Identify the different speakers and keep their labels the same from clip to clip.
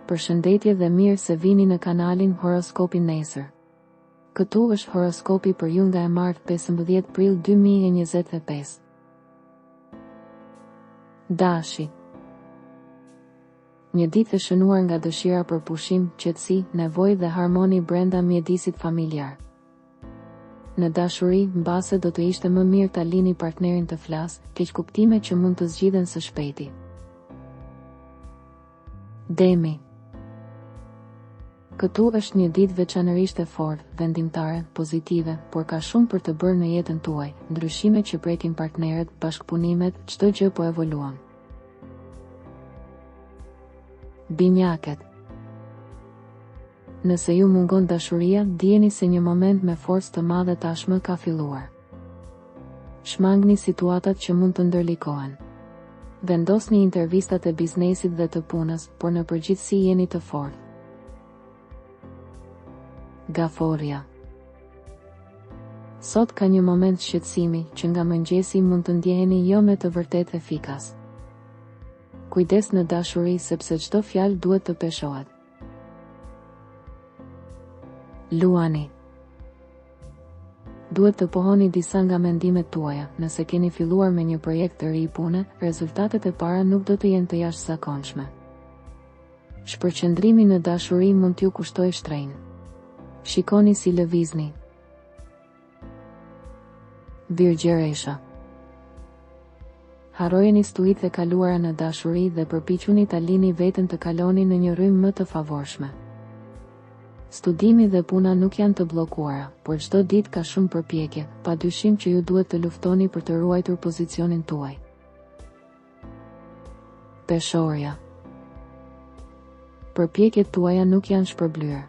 Speaker 1: Përshëndetje dhe mirë se vini në kanalin Horoskopi Nesër. Këtu është horoskopi për ju nga e martë 15 prill 2025. Dashi. Një ditë e shënuar nga dëshira për pushim, qetësi, nevojë dhe harmoni brenda mjedisit familjar. Në dashuri, mbase do të ishte më mirë ta lini partnerin të flas, keqkuptime që mund të zgjidhen së shpejti. Demi. Këtu është një ditë veçanërisht e fortë, vendimtare, pozitive, por ka shumë për të bërë në jetën tuaj, ndryshime që prekin partnerët, bashkëpunimet, çdo gjë po evoluon. Binjakët. Nëse ju mungon dashuria, dijeni se një moment me forcë të madhe tashmë ka filluar. Shmangni situatat që mund të ndërlikohen. Vendosni intervistat e biznesit dhe të punës, por në përgjithësi jeni të fortë. Gaforja. Sot ka një moment shqetësimi që nga mëngjesi mund të ndjeheni jo me të vërtet efikas. Kujdes në dashuri sepse çdo fjalë duhet të peshohet. Luani. Duhet të pohoni disa nga mendimet tuaja, nëse keni filluar me një projekt të ri pune, rezultatet e para nuk do të jenë të jashtëzakonshme. Shpërqendrimi në dashuri mund t'ju kushtoj shtrenjtë. Shikoni si lëvizni. Birgjeresha. Harrojeni stuhitë e kaluara në dashuri dhe përpiquni ta lini veten të kaloni në një rrymë më të favorshme. Studimi dhe puna nuk janë të bllokuara, por çdo ditë ka shumë përpjekje, padyshim që ju duhet të luftoni për të ruajtur pozicionin tuaj. Peshorja. Përpjekjet tuaja nuk janë shpërblyer.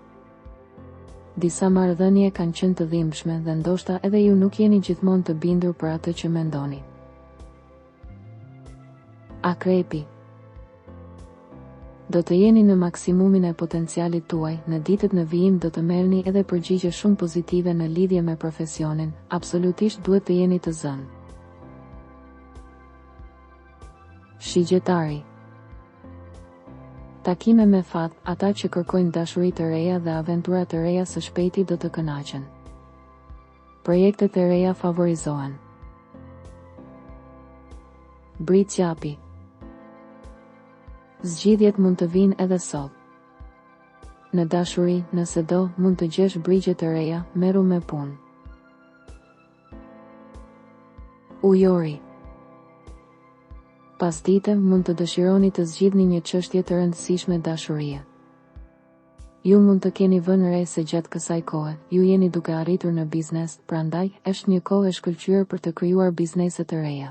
Speaker 1: Disa marrëdhënie kanë qenë të dhimbshme dhe ndoshta edhe ju nuk jeni gjithmonë të bindur për atë që mendoni. Akrepi. Do të jeni në maksimumin e potencialit tuaj, në ditët në vijim do të merrni edhe përgjigje shumë pozitive në lidhje me profesionin, absolutisht duhet të jeni të zënë. Shigjetari. Takime me fat, ata që kërkojnë dashuri të reja dhe aventura të reja së shpejti do të kënaqen. Projektet e reja favorizohen. Britsjapi. Zgjidhjet mund të vinë edhe sot. Në dashuri, nëse do, mund të gjesh brigje të reja, merru me punë. Ujori. Pas dite, mund të dëshironi të zgjidhni një çështje të rëndësishme dashurie. Ju mund të keni vënë re se gjatë kësaj kohe, ju jeni duke arritur në biznes, prandaj, është një kohë e shkëlqyer për të krijuar biznese të reja.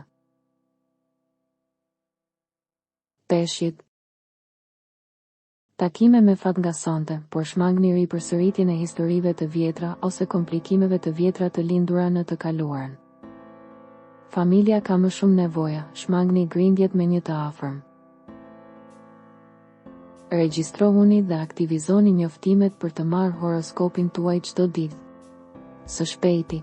Speaker 1: Peshqit. Takime me fat nga sonte, por shmangni ripërsëritjen e historive të vjetra ose komplikimeve të vjetra të lindura në të kaluarën. Familja ka më shumë nevoja, shmangni grindjet me një të afërm. Regjistrohuni dhe aktivizoni njoftimet për të marrë horoskopin tuaj çdo ditë. Së shpejti.